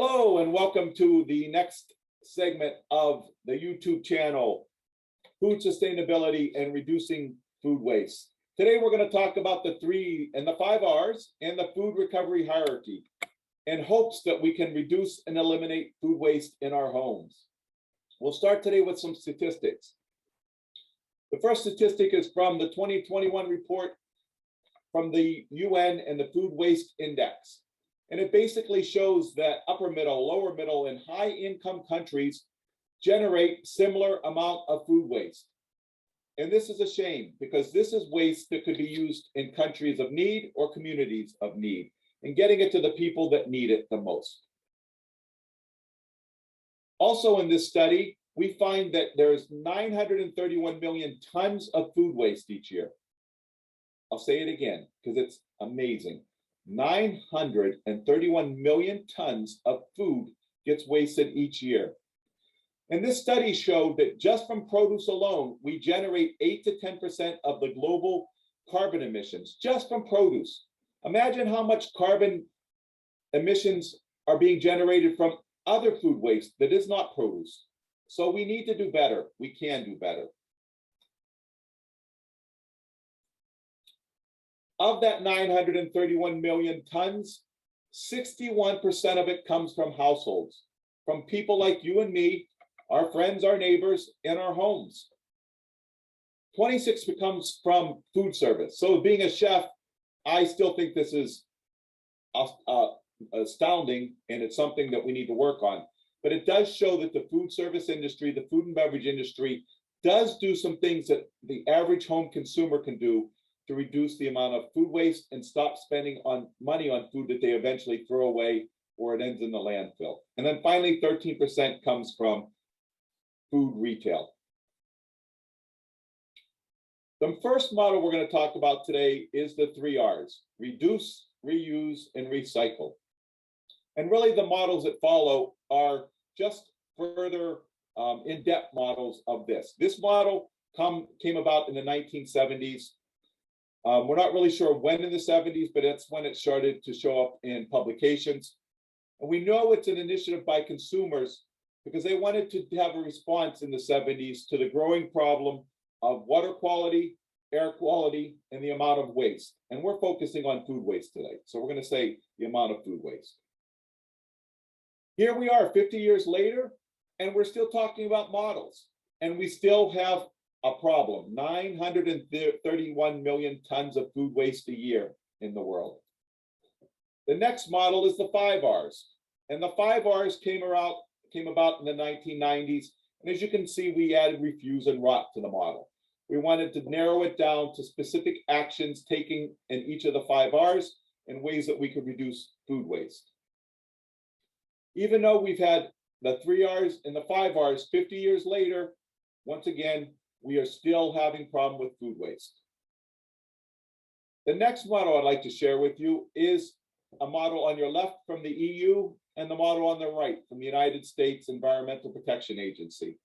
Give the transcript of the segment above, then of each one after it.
Hello and welcome to the next segment of the YouTube channel, Food Sustainability and Reducing Food Waste. Today we're going to talk about the 3 and the 5 R's and the food recovery hierarchy in hopes that we can reduce and eliminate food waste in our homes. We'll start today with some statistics. The first statistic is from the 2021 report from the UN and the Food Waste Index. And it basically shows that upper middle, lower middle, and high income countries generate similar amount of food waste. And this is a shame because this is waste that could be used in countries of need or communities of need and getting it to the people that need it the most. Also in this study, we find that there's 931 million tons of food waste each year. I'll say it again because it's amazing. 931 million tons of food gets wasted each year. And this study showed that just from produce alone, we generate 8 to 10% of the global carbon emissions, just from produce. Imagine how much carbon emissions are being generated from other food waste that is not produce. So we need to do better. We can do better. Of that 931 million tons, 61% of it comes from households, from people like you and me, our friends, our neighbors, and our homes. 26 comes from food service. So being a chef, I still think this is astounding, and it's something that we need to work on. But it does show that the food service industry, the food and beverage industry, does do some things that the average home consumer can do to reduce the amount of food waste and stop spending money on food that they eventually throw away or it ends in the landfill. And then finally, 13% comes from food retail. The first model we're going to talk about today is the 3 R's: reduce, reuse, and recycle. And really the models that follow are just further in-depth models of this. This model came about in the 1970s. We're not really sure when in the 70s, but that's when it started to show up in publications. And we know it's an initiative by consumers because they wanted to have a response in the 70s to the growing problem of water quality, air quality, and the amount of waste. And we're focusing on food waste today. So we're going to say the amount of food waste. Here we are 50 years later, and we're still talking about models. And we still have a problem: 931 million tons of food waste a year in the world. The next model is the 5 R's. And the 5 R's came about in the 1990s. And as you can see, we added refuse and rot to the model. We wanted to narrow it down to specific actions taken in each of the 5 R's and ways that we could reduce food waste. Even though we've had the 3 R's and the 5 R's 50 years later, once again, we are still having a problem with food waste. The next model I'd like to share with you is a model on your left from the EU and the model on the right from the United States Environmental Protection Agency.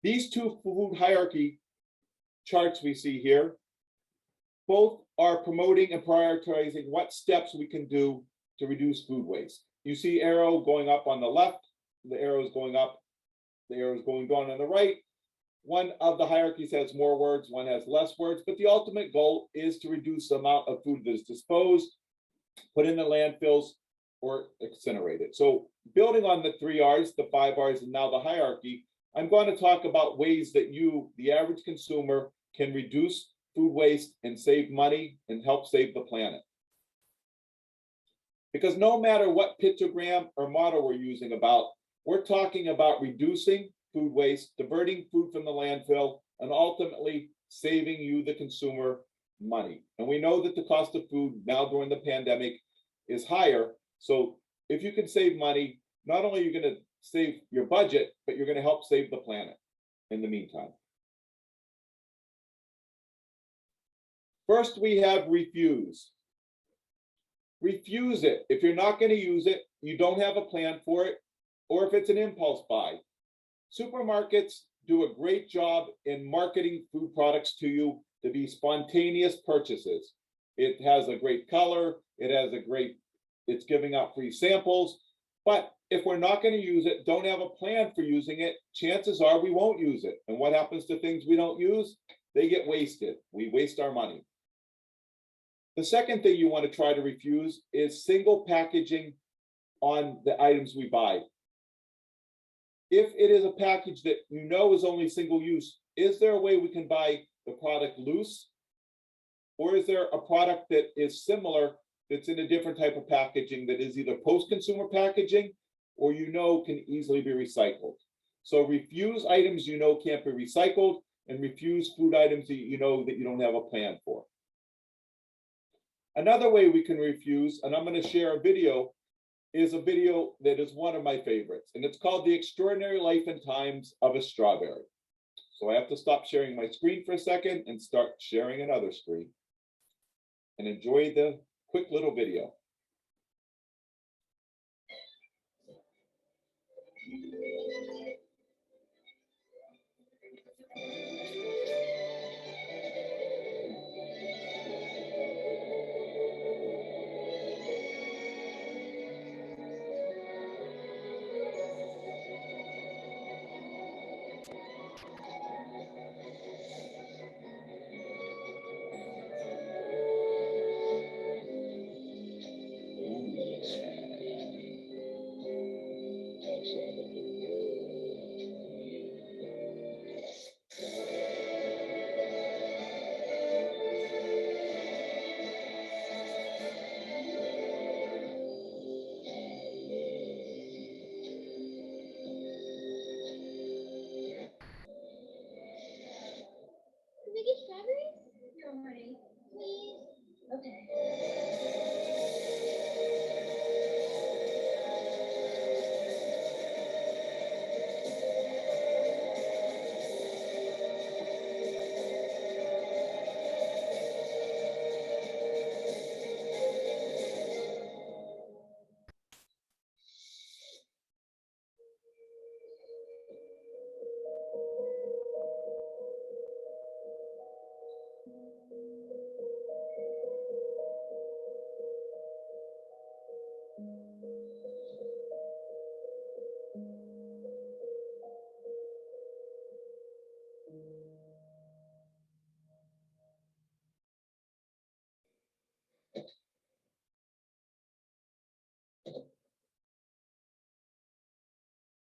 These two food hierarchy charts we see here, both are promoting and prioritizing what steps we can do to reduce food waste. You see arrow going up on the left, the arrow is going up, the arrow is going down on the right. One of the hierarchies has more words, one has less words, but the ultimate goal is to reduce the amount of food that is disposed, put in the landfills, or incinerated. So building on the 3 R's, the 5 R's, and now the hierarchy, I'm going to talk about ways that you, the average consumer, can reduce food waste and save money and help save the planet. Because no matter what pictogram or model we're using we're talking about reducing food waste, diverting food from the landfill, and ultimately saving you, the consumer, money. And we know that the cost of food now during the pandemic is higher. So if you can save money, not only are you going to save your budget, but you're going to help save the planet in the meantime. First, we have refuse. Refuse it. If you're not going to use it, you don't have a plan for it, or if it's an impulse buy. Supermarkets do a great job in marketing food products to you to be spontaneous purchases. It has a great color, it's giving out free samples, But if we're not going to use it, don't have a plan for using it, chances are we won't use it. And what happens to things we don't use? They get wasted. We waste our money. The second thing you want to try to refuse is single packaging on the items we buy. If it is a package that you know is only single use, is there a way we can buy the product loose? Or is there a product that is similar that's in a different type of packaging that is either post-consumer packaging or you know can easily be recycled? So refuse items you know can't be recycled, and refuse food items that you know that you don't have a plan for. Another way we can refuse, and I'm going to share a video, is a video that is one of my favorites, and it's called The Extraordinary Life and Times of a Strawberry. So I have to stop sharing my screen for a second and start sharing another screen. And enjoy the quick little video. Can we get strawberries? No, honey. Please? Okay.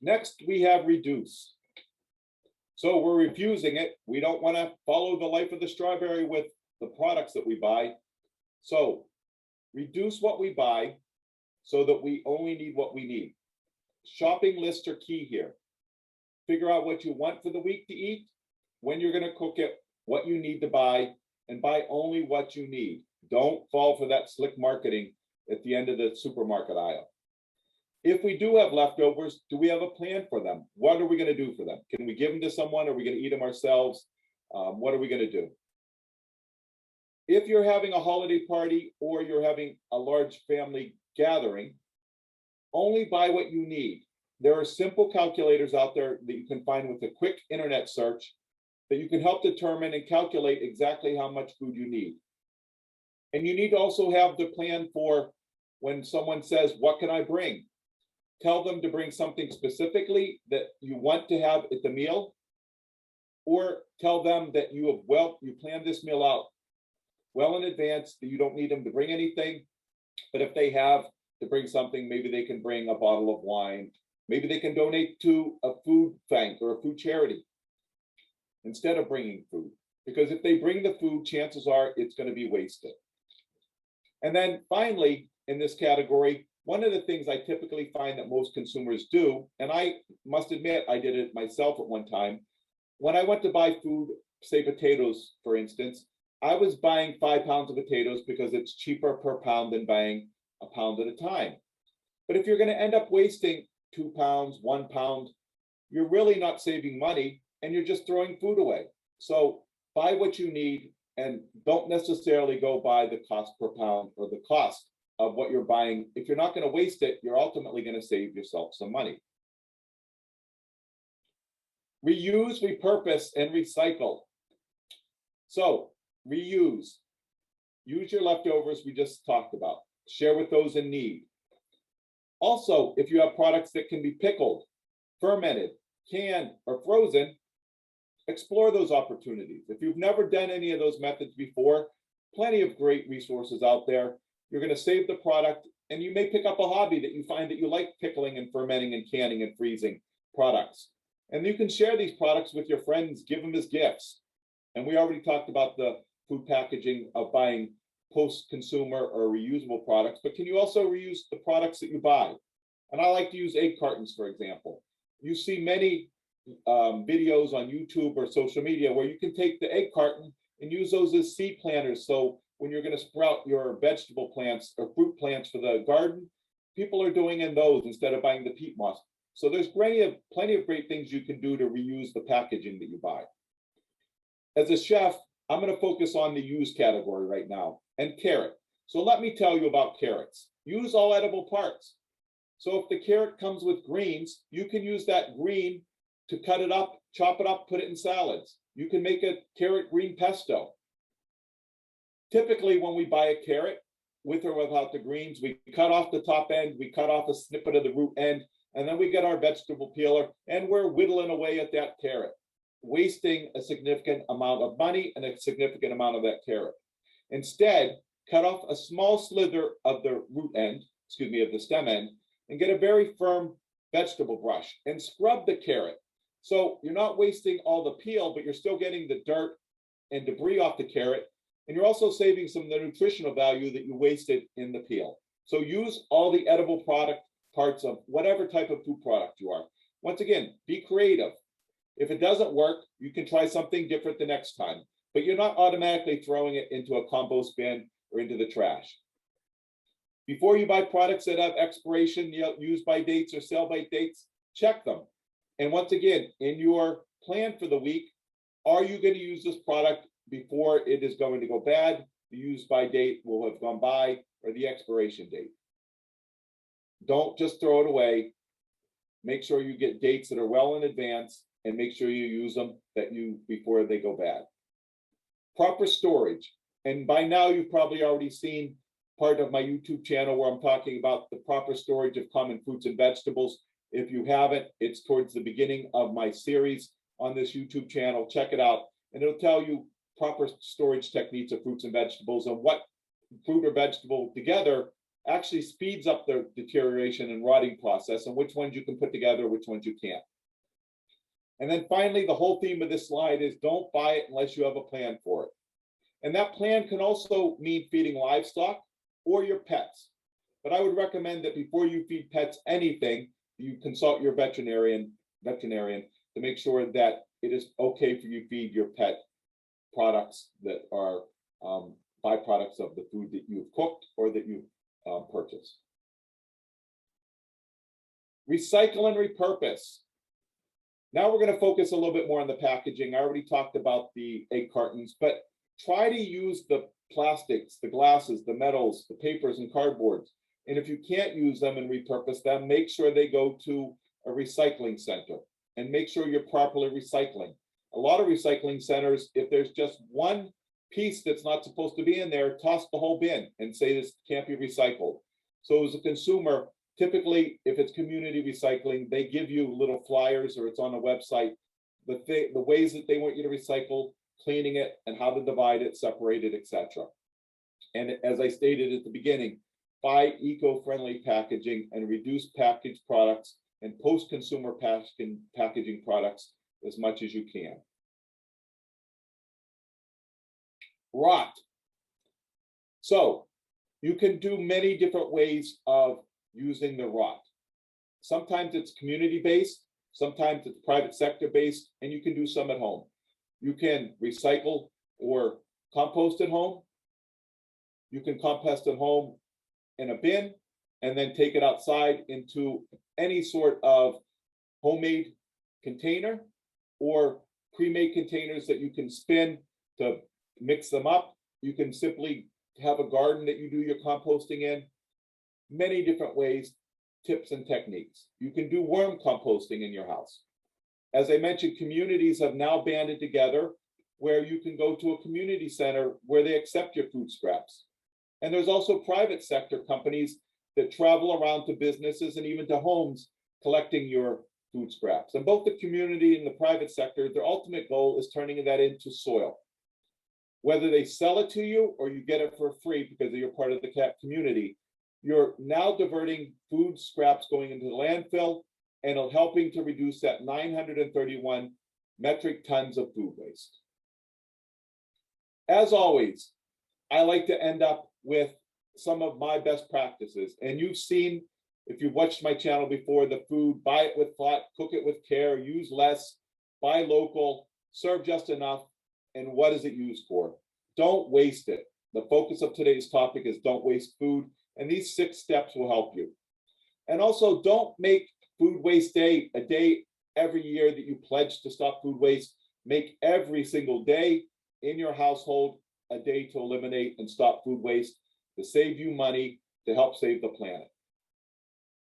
Next, we have reduce. So we're refusing it. We don't want to follow the life of the strawberry with the products that we buy. So reduce what we buy so that we only need what we need. Shopping lists are key here. Figure out what you want for the week to eat, when you're going to cook it, what you need to buy, and buy only what you need. Don't fall for that slick marketing at the end of the supermarket aisle. If we do have leftovers, do we have a plan for them? What are we going to do for them? Can we give them to someone? Are we going to eat them ourselves? What are we going to do? If you're having a holiday party or you're having a large family gathering, only buy what you need. There are simple calculators out there that you can find with a quick internet search that you can help determine and calculate exactly how much food you need. And you need to also have the plan for when someone says, what can I bring? Tell them to bring something specifically that you want to have at the meal, or tell them that you planned this meal out well in advance, that you don't need them to bring anything. But if they have to bring something, maybe they can bring a bottle of wine. Maybe they can donate to a food bank or a food charity instead of bringing food. Because if they bring the food, chances are it's going to be wasted. And then finally, in this category, one of the things I typically find that most consumers do, and I must admit I did it myself at one time, when I went to buy food, say potatoes, for instance, I was buying 5 pounds of potatoes because it's cheaper per pound than buying a pound at a time. But if you're going to end up wasting 2 pounds, 1 pound, you're really not saving money and you're just throwing food away. So buy what you need and don't necessarily go by the cost per pound or the cost of what you're buying. If you're not going to waste it, you're ultimately going to save yourself some money. Reuse, repurpose, and recycle. So reuse. Use your leftovers we just talked about. Share with those in need. Also, if you have products that can be pickled, fermented, canned, or frozen, explore those opportunities. If you've never done any of those methods before, plenty of great resources out there. You're going to save the product, and you may pick up a hobby that you find that you like pickling and fermenting and canning and freezing products. And you can share these products with your friends, give them as gifts. And we already talked about the food packaging of buying post-consumer or reusable products, but can you also reuse the products that you buy? And I like to use egg cartons, for example. You see many videos on YouTube or social media where you can take the egg carton and use those as seed planters. So when you're going to sprout your vegetable plants or fruit plants for the garden, people are doing in those instead of buying the peat moss. So there's plenty of great things you can do to reuse the packaging that you buy. As a chef, I'm going to focus on the use category right now, and carrot. So let me tell you about carrots. Use all edible parts. So if the carrot comes with greens, you can use that green to cut it up, chop it up, put it in salads. You can make a carrot green pesto. Typically, when we buy a carrot, with or without the greens, we cut off the top end, we cut off a snippet of the root end, and then we get our vegetable peeler, and we're whittling away at that carrot, wasting a significant amount of money and a significant amount of that carrot. Instead, cut off a small slither of the root end, of the stem end, and get a very firm vegetable brush and scrub the carrot. So you're not wasting all the peel, but you're still getting the dirt and debris off the carrot. And you're also saving some of the nutritional value that you wasted in the peel. So use all the edible parts of whatever type of food product you are. Once again, be creative. If it doesn't work, you can try something different the next time, but you're not automatically throwing it into a compost bin or into the trash. Before you buy products that have expiration, use by dates or sell by dates, check them. And once again, in your plan for the week, are you going to use this product before it is going to go bad? The use by date will have gone by, or the expiration date. Don't just throw it away. Make sure you get dates that are well in advance, and make sure you use them before they go bad. Proper storage. And by now you've probably already seen part of my YouTube channel where I'm talking about the proper storage of common fruits and vegetables. If you haven't, it's towards the beginning of my series on this YouTube channel. Check it out, and it'll tell you proper storage techniques of fruits and vegetables, and what fruit or vegetable together actually speeds up the deterioration and rotting process, and which ones you can put together, which ones you can't. And then finally, the whole theme of this slide is don't buy it unless you have a plan for it. And that plan can also mean feeding livestock or your pets. But I would recommend that before you feed pets anything, you consult your veterinarian to make sure that it is okay for you to feed your pet products that are byproducts of the food that you've cooked or that you've purchased. Recycle and repurpose. Now we're going to focus a little bit more on the packaging. I already talked about the egg cartons, but try to use the plastics, the glasses, the metals, the papers and cardboards. And if you can't use them and repurpose them, make sure they go to a recycling center, and make sure you're properly recycling. A lot of recycling centers, if there's just one piece that's not supposed to be in there, toss the whole bin and say this can't be recycled. So as a consumer, typically, if it's community recycling, they give you little flyers, or it's on a website, the ways that they want you to recycle, cleaning it, and how to divide it, separate it, etc. And as I stated at the beginning, buy eco-friendly packaging and reduce packaged products and post-consumer packaging products as much as you can. Rot. So you can do many different ways of using the rot. Sometimes it's community-based, sometimes it's private sector-based, and you can do some at home. You can recycle or compost at home. You can compost at home in a bin, and then take it outside into any sort of homemade container or pre-made containers that you can spin to mix them up. You can simply have a garden that you do your composting in. Many different ways, tips and techniques. You can do worm composting in your house. As I mentioned, communities have now banded together where you can go to a community center where they accept your food scraps. And there's also private sector companies that travel around to businesses and even to homes collecting your food scraps. And both the community and the private sector, their ultimate goal is turning that into soil. Whether they sell it to you or you get it for free because you're part of the community, you're now diverting food scraps going into the landfill and helping to reduce that 931 metric tons of food waste. As always, I like to end up with some of my best practices. And you've seen, if you've watched my channel before, the food: buy it with thought, cook it with care, use less, buy local, serve just enough, and what is it used for? Don't waste it. The focus of today's topic is don't waste food, and these 6 steps will help you. And also, don't make Food Waste Day a day every year that you pledge to stop food waste. Make every single day in your household a day to eliminate and stop food waste, to save you money, to help save the planet.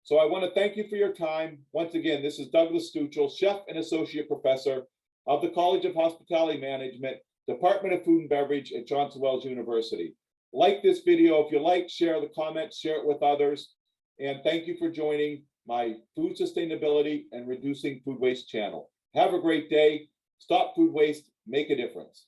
So I want to thank you for your time. Once again, this is Douglas Stuchel, Chef and Associate Professor of the College of Hospitality Management, Department of Food and Beverage at Johnson Wales University. Like this video. If you like, share the comments, share it with others. And thank you for joining my Food Sustainability and Reducing Food Waste channel. Have a great day. Stop food waste. Make a difference.